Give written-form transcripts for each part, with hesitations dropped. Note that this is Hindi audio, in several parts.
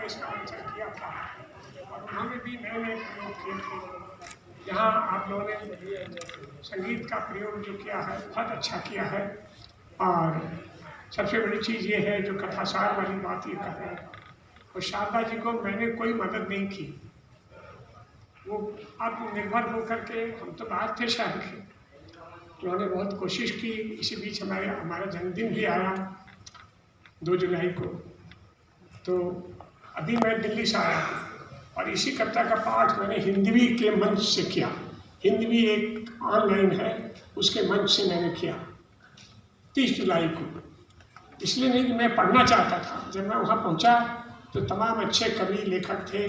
इसका मंचन किया था और उन्होंने भी नए नए प्रयोग किए थे। यहाँ आप लोगों ने संगीत का प्रयोग जो किया है बहुत अच्छा किया है। और सबसे बड़ी चीज़ ये है जो कथासार वाली बात ये कर रहे हैं, और शारदा जी को मैंने कोई मदद नहीं की, वो आत्मनिर्भर होकर के, हम तो बाहर थे शहर के, उन्होंने बहुत कोशिश की। इसी बीच हमारा जन्मदिन भी आया 2 जुलाई को, तो अभी मैं दिल्ली से आया हूँ और इसी कविता का पाठ मैंने हिंदवी के मंच से किया। हिंदवी एक ऑनलाइन है, उसके मंच से मैंने किया 30 जुलाई को। इसलिए नहीं कि मैं पढ़ना चाहता था, जब मैं वहाँ पहुँचा तो तमाम अच्छे कवि लेखक थे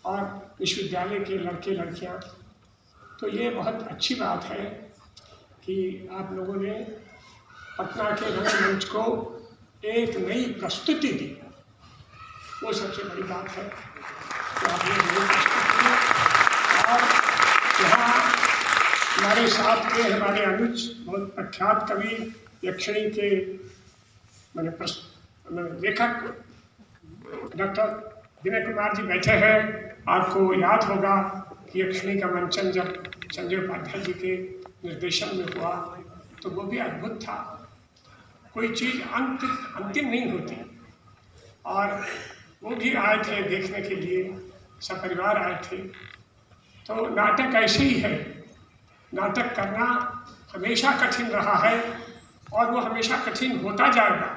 और विश्वविद्यालय के लड़के लड़कियाँ। तो ये बहुत अच्छी बात है कि आप लोगों ने पटना के रंगमंच को एक नई प्रस्तुति दी, वो सबसे बड़ी बात है। तो आपने नई प्रस्तुति दी और यहाँ हमारे साथ के हमारे अनुज, बहुत प्रख्यात कवि यक्षिणी के लेखक डॉक्टर विनय कुमार जी बैठे हैं। आपको याद होगा कि यक्षिणी का मंचन जब संजय उपाध्याय जी के निर्देशन में हुआ तो वो भी अद्भुत था। कोई चीज़ अंतिम नहीं होती, और वो भी आए थे देखने के लिए, सपरिवार आए थे। तो नाटक ऐसे ही है, नाटक करना हमेशा कठिन रहा है और वो हमेशा कठिन होता जाएगा।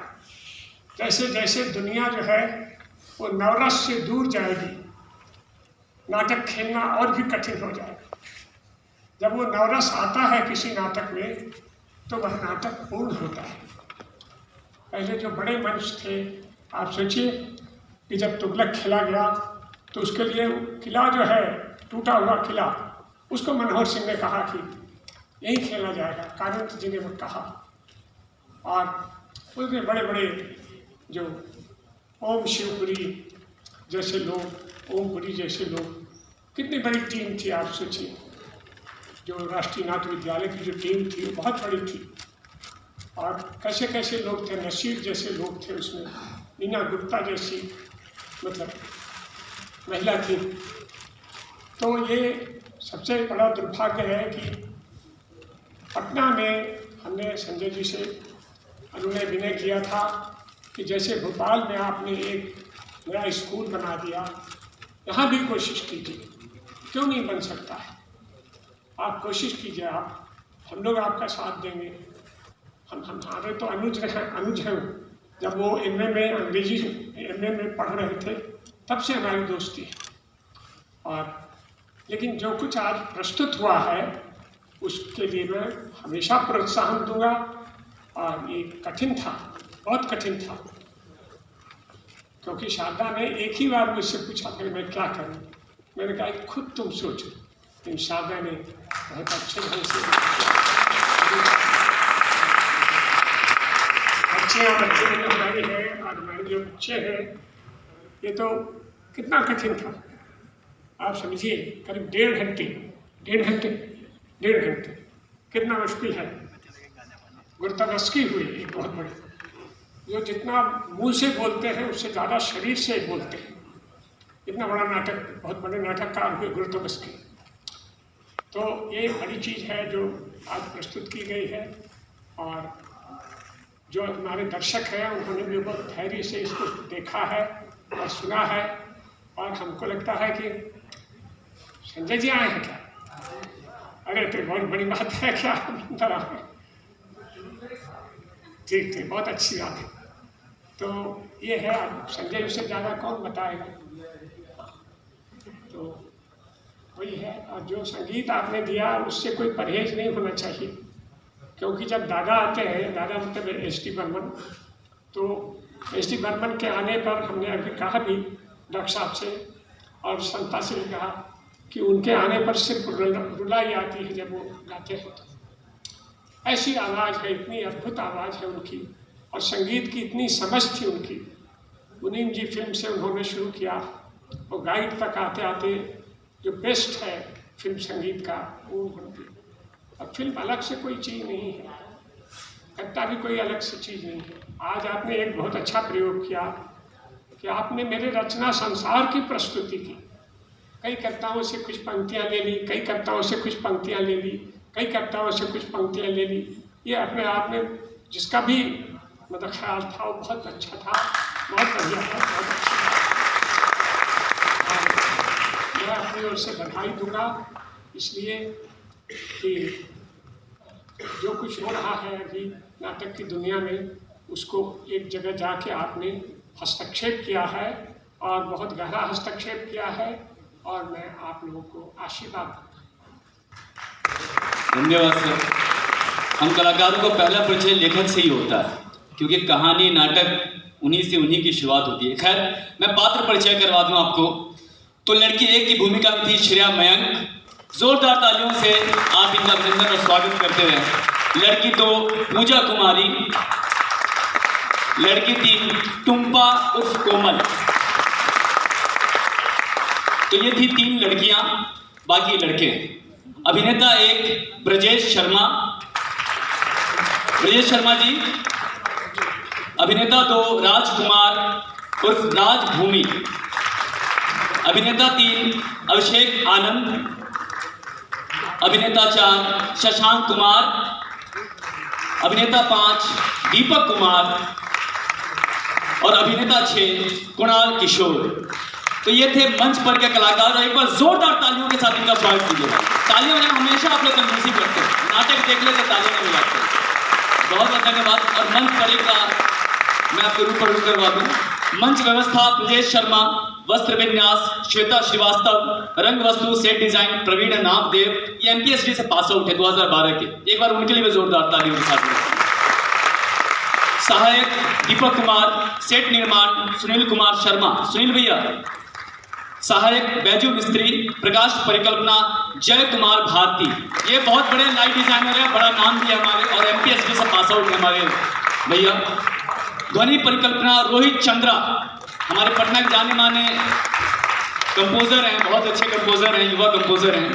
जैसे जैसे दुनिया जो है वो नवरस से दूर जाएगी, नाटक खेलना और भी कठिन हो जाएगा। जब वो नवरस आता है किसी नाटक में तो वह नाटक पूर्ण होता है। पहले जो बड़े मंच थे, आप सोचिए कि जब तुगलक खेला गया तो उसके लिए किला जो है, टूटा हुआ किला, उसको मनोहर सिंह ने कहा कि यही खेला जाएगा, कानून जी ने वो कहा। और उसमें बड़े बड़े जो ओम शिवपुरी जैसे लोग, ओमपुरी जैसे लोग, कितनी बड़ी टीम थी आप सोचिए। जो राष्ट्रीय नाट्य विद्यालय की जो टीम थी वो बहुत बड़ी थी, और कैसे कैसे लोग थे, नसीर जैसे लोग थे उसमें, मीना गुप्ता जैसी मतलब महिला थी। तो ये सबसे बड़ा दुर्भाग्य है कि पटना में हमने संजय जी से अनुनय विनय किया था कि जैसे भोपाल में आपने एक नया स्कूल बना दिया, यहाँ भी कोशिश कीजिए, क्यों नहीं बन सकता है। आप कोशिश कीजिए, हम लोग आपका साथ देंगे। हम हमारे तो अनुज हैं। जब वो एमए में, अंग्रेजी एमए में पढ़ रहे थे, तब से हमारी दोस्ती है। और लेकिन जो कुछ आज प्रस्तुत हुआ है उसके लिए मैं हमेशा प्रोत्साहन दूंगा। और ये कठिन था, बहुत कठिन था, क्योंकि शारदा ने एक ही बार मुझसे पूछा था मैं क्या करूं। मैंने कहा खुद तुम सोचो। लेकिन शारदा ने बहुत अच्छे ढंग से, बच्चे जो हमारे हैं और हमारे जो बच्चे हैं, ये तो कितना कठिन था आप समझिए। करीब 1.5 घंटे कितना मुश्किल है। गुरुतगस्की हुई एक बहुत बड़ी, जो जितना मुंह से बोलते हैं उससे ज़्यादा शरीर से बोलते हैं। इतना बड़ा नाटक, बहुत बड़े नाटककार हुए गुरुतगस्की। तो ये बड़ी चीज़ है जो आज प्रस्तुत की गई है, और जो हमारे दर्शक हैं उन्होंने भी बहुत धैर्य से इसको देखा है और सुना है। और हमको लगता है कि संजय जी आए हैं क्या? अरे तो बहुत बड़ी बात है क्या अंदर आ गए। ठीक, बहुत अच्छी बात है। तो ये है, अब संजय से ज़्यादा कौन बताएगा। तो वही है। और जो संगीत आपने दिया उससे कोई परहेज नहीं होना चाहिए, क्योंकि जब दादा आते हैं, दादा मतलब एस टी बर्मन, तो एस टी बर्मन के आने पर हमने अभी कहा भी डॉक्टर साहब से और संता से भी कहा कि उनके आने पर सिर्फ रुलाई आती है जब वो गाते हैं। तो ऐसी आवाज़ है, इतनी अद्भुत आवाज़ है उनकी, और संगीत की इतनी समझ थी उनकी। मुनीम जी फिल्म से उन्होंने शुरू किया और गाइड तक आते आते जो बेस्ट है फिल्म संगीत का वो उनकी। अब फिल्म अलग से कोई चीज़ नहीं है, कविता भी कोई अलग से चीज़ नहीं है। आज आपने एक बहुत अच्छा प्रयोग किया कि आपने मेरे रचना संसार की प्रस्तुति की। कई कविताओं से कुछ पंक्तियाँ ले ली, कई कविताओं से कुछ पंक्तियाँ ले ली, कई कविताओं से कुछ पंक्तियाँ ले ली। ये अपने आप में जिसका भी मतलब ख्याल था वो बहुत अच्छा था, बहुत बढ़िया था, बहुत अच्छा था। मैं अपनी ओर से बधाई दूंगा, इसलिए कि जो कुछ हो रहा है अभी नाटक की दुनिया में, उसको एक जगह जाके आपने हस्तक्षेप किया है और बहुत गहरा हस्तक्षेप किया है, और मैं आप लोगों को आशीर्वाद। धन्यवाद सर। हम कलाकारों को पहला परिचय लेखक से ही होता है, क्योंकि कहानी नाटक उन्हीं की शुरुआत होती है। खैर, मैं पात्र परिचय करवा दूं आपको। तो लड़की एक की भूमिका में थी श्रेया मयंक। जोरदार तालियों से आप इनका अभिनंदन और स्वागत करते रहे। लड़की 2 पूजा कुमारी। लड़की 3 टुम्पा उर्फ कोमल। तो ये थी 3 लड़कियां, बाकी लड़के। अभिनेता 1 ब्रजेश शर्मा जी। अभिनेता 2 राजकुमार उर्फ राजभूमि। अभिनेता 3 अभिषेक आनंद। अभिनेता 4 शशांक कुमार। अभिनेता 5 दीपक कुमार और अभिनेता 6 कुणाल किशोर। तो ये थे मंच पर के कलाकार। एक बार जोरदार तालियों के साथ इनका स्वागत कीजिएगा। तालियां बजाना हमेशा आप लोग कंजूसी करते हैं, नाटक देख लेते तालियां नहीं बजाते। बहुत बहुत धन्यवाद। और मंच पर एक मैं आपको रूबरू करवा दूं। मंच व्यवस्था ब्रजेश शर्मा, वस्त्र विन्यास श्वेता श्रीवास्तव, रंग वस्तु सेट डिजाइन प्रवीण नागदेव। ये MPSD से पास आउट है 2012 के। एक बार उनके लिए भी जोरदार तालियों के साथ। सहायक दीपक कुमार, सेट निर्माण सुनील कुमार शर्मा, सुनील भैया। सहायक बैजू मिस्त्री, प्रकाश परिकल्पना जय कुमार भारती। ये बहुत बड़े लाइट डिजाइनर है, बड़ा नाम भी है हमारे, और MPSD से पास आउट है हमारे भैया। ध्वनि परिकल्पना रोहित चंद्रा, हमारे पटना के जाने माने कंपोजर हैं, बहुत अच्छे कंपोजर हैं, युवा कंपोजर हैं।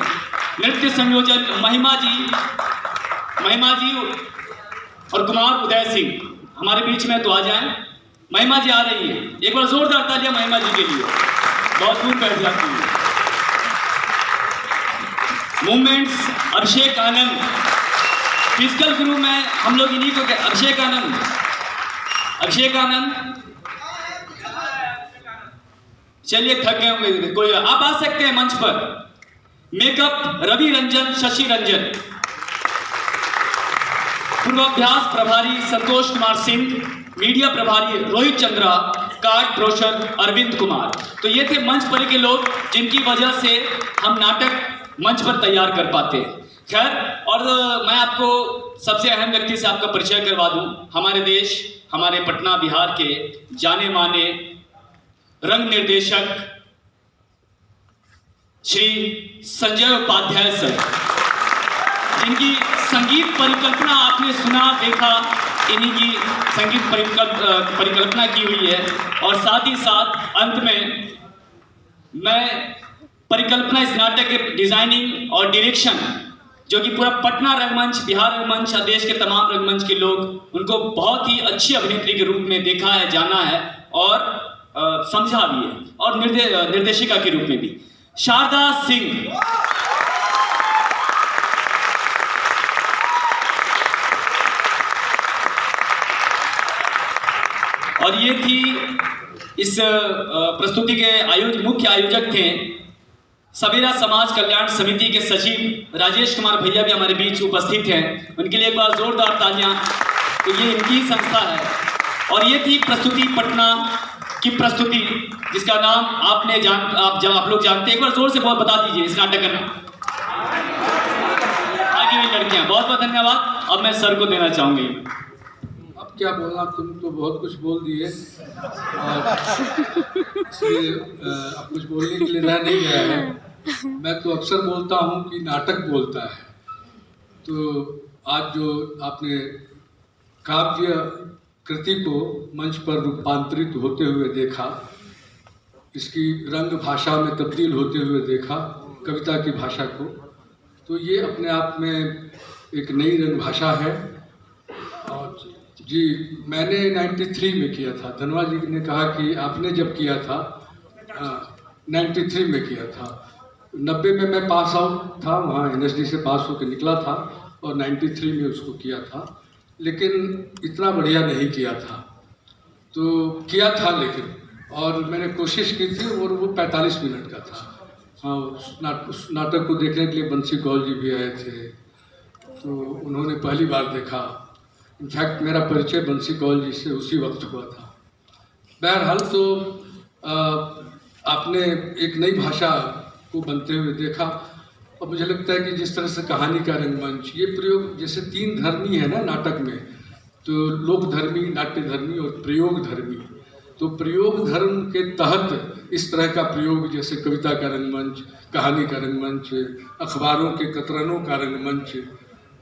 नृत्य संयोजन महिमा जी और कुमार उदय सिंह हमारे बीच में। तो आ जाएं, महिमा जी आ रही है। एक बार जोरदार तालियां महिमा जी के लिए, बहुत दूर बैठ जाती है। मूवमेंट्स अभिषेक आनंद। फिजिकल गुरु में हम लोग इन्हीं को अभिषेक आनंद। चलिए थक गए होंगे, कोई आप आ सकते हैं मंच पर। मेकअप रवि रंजन शशि रंजन। पूर्वाभ्यास प्रभारी संतोष कुमार सिंह। मीडिया प्रभारी रोहित चंद्रा। Card brochure Arvind Kumar. तो ये थे मंच पर के लोग जिनकी वजह से हम नाटक मंच पर तैयार कर पाते हैं। खैर, और मैं आपको सबसे अहम व्यक्ति से आपका परिचय करवा दूं। हमारे देश, हमारे पटना बिहार के जाने माने रंग निर्देशक श्री संजय उपाध्याय सर, जिनकी संगीत परिकल्पना आपने सुना देखा, इन्हीं की संगीत परिकल्पना की हुई है। और साथ ही साथ अंत में मैं परिकल्पना इस नाटक के डिजाइनिंग और डायरेक्शन, जो कि पूरा पटना रंगमंच, बिहार रंगमंच, देश के तमाम रंगमंच के लोग उनको बहुत ही अच्छी अभिनेत्री के रूप में देखा है, जाना है और समझा भी है, और निर्देशिका के रूप में भी शारदा सिंह। और ये थी इस प्रस्तुति के मुख्य आयोजक थे सवेरा समाज कल्याण समिति के सचिव राजेश कुमार भैया भी हमारे बीच उपस्थित हैं। उनके लिए एक बार जोरदार तालियां। तो ये इनकी संस्था है। और ये थी प्रस्तुति पटना की प्रस्तुति, जिसका नाम आप लोग जानते हैं। एक बार जोर से बहुत बता दीजिए इस नाटक का नाम। आगे भी लड़कियां। बहुत बहुत धन्यवाद। अब मैं सर को देना चाहूंगी। अब क्या बोलना, तुम तो बहुत कुछ बोल दिए और इसलिए अब कुछ बोलने के लिए रह नहीं गया है। मैं तो अक्सर बोलता हूँ कि नाटक बोलता है। तो आज जो आपने काव्य कृति को मंच पर रूपांतरित होते हुए देखा, इसकी रंग भाषा में तब्दील होते हुए देखा, कविता की भाषा को, तो ये अपने आप में एक नई रंग भाषा है। और जी, मैंने 93 में किया था। धनवा जी ने कहा कि आपने जब किया था 93 में किया था। 90 में मैं पास आउट था, वहाँ NSD से पास होकर निकला था और 93 में उसको किया था, लेकिन इतना बढ़िया नहीं किया था। तो किया था लेकिन, और मैंने कोशिश की थी, और वो 45 मिनट का था। हाँ, उस नाटक को देखने के लिए बंसी कौल जी भी आए थे, तो उन्होंने पहली बार देखा। इनफैक्ट मेरा परिचय बंसी कौल जी से उसी वक्त हुआ था। बहरहाल तो आपने एक नई भाषा को बनते हुए देखा, और मुझे लगता है कि जिस तरह से कहानी का रंगमंच, ये प्रयोग, जैसे 3 धर्मी है ना नाटक में, तो लोक धर्मी, नाट्य धर्मी और प्रयोग धर्मी। तो प्रयोग धर्म के तहत इस तरह का प्रयोग, जैसे कविता का रंगमंच, कहानी का रंगमंच, अखबारों के कतरनों का रंगमंच,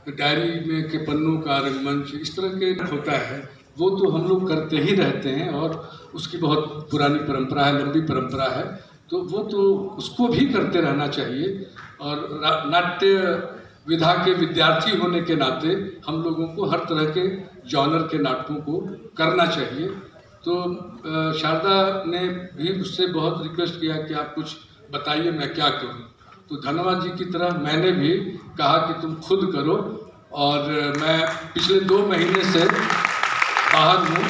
डायरी में के पन्नों का रंगमंच, इस तरह के होता है, वो तो हम लोग करते ही रहते हैं, और उसकी बहुत पुरानी परंपरा है, लंबी परंपरा है। तो वो तो उसको भी करते रहना चाहिए, और नाट्य विधा के विद्यार्थी होने के नाते हम लोगों को हर तरह के जॉनर के नाटकों को करना चाहिए। तो शारदा ने भी मुझसे बहुत रिक्वेस्ट किया कि आप कुछ बताइए मैं क्या करूं। तो धनवा जी की तरह मैंने भी कहा कि तुम खुद करो, और मैं पिछले 2 महीने से बाहर हूँ।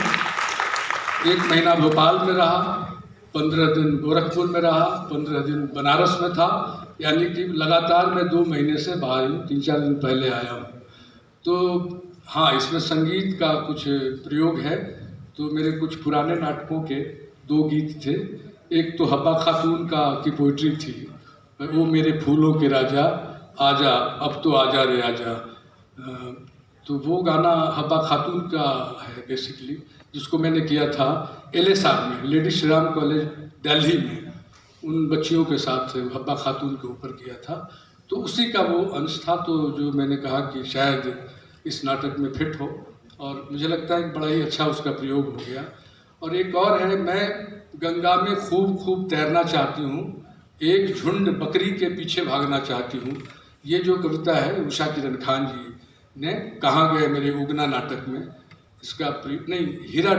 1 महीना भोपाल में रहा, 15 दिन गोरखपुर में रहा, 15 दिन बनारस में था, यानी कि लगातार मैं 2 महीने से बाहर हूँ। 3-4 दिन पहले आया हूँ। तो हाँ, इसमें संगीत का कुछ प्रयोग है। तो मेरे कुछ पुराने नाटकों के 2 गीत थे। एक तो हब्बा खातून की पोइट्री थी, वो मेरे फूलों के राजा आजा, अब तो आजा रे आजा। तो वो गाना हब्बा खातून का है बेसिकली, जिसको मैंने किया था LSR में, लेडी श्री राम कॉलेज दिल्ली में, उन बच्चियों के साथ हब्बा खातून के ऊपर किया था। तो उसी का वो अंश था, तो जो मैंने कहा कि शायद इस नाटक में फिट हो, और मुझे लगता है कि बड़ा ही अच्छा उसका प्रयोग हो गया। और एक और है, मैं गंगा में खूब खूब तैरना चाहती हूँ, एक झुंड बकरी के पीछे भागना चाहती हूँ। ये जो कविता है उषा किरण खान जी ने कहाँ गए मेरे उगना नाटक में इसका नहीं, हीरा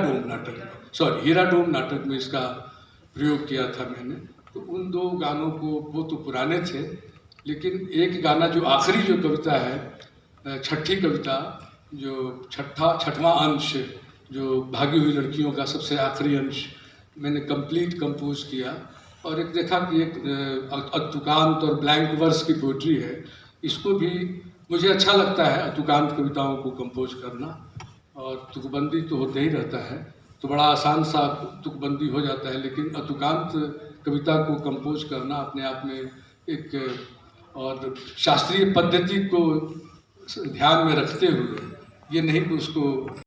डोम नाटक में इसका प्रयोग किया था मैंने। तो उन 2 गानों को, वो तो पुराने थे, लेकिन एक गाना जो आखिरी जो कविता है, छठी कविता, जो छठवां अंश, जो भागी हुई लड़कियों का सबसे आखिरी अंश मैंने कंप्लीट कंपोज किया। और एक देखा कि एक अतुकांत और ब्लैंक वर्स की पोइट्री है, इसको भी मुझे अच्छा लगता है अतुकांत कविताओं को कंपोज करना, और तुकबंदी तो होते ही रहता है, तो बड़ा आसान सा तुकबंदी हो जाता है, लेकिन अतुकांत कविता को कंपोज करना अपने आप में एक, और शास्त्रीय पद्धति को ध्यान में रखते हुए, ये नहीं कि उसको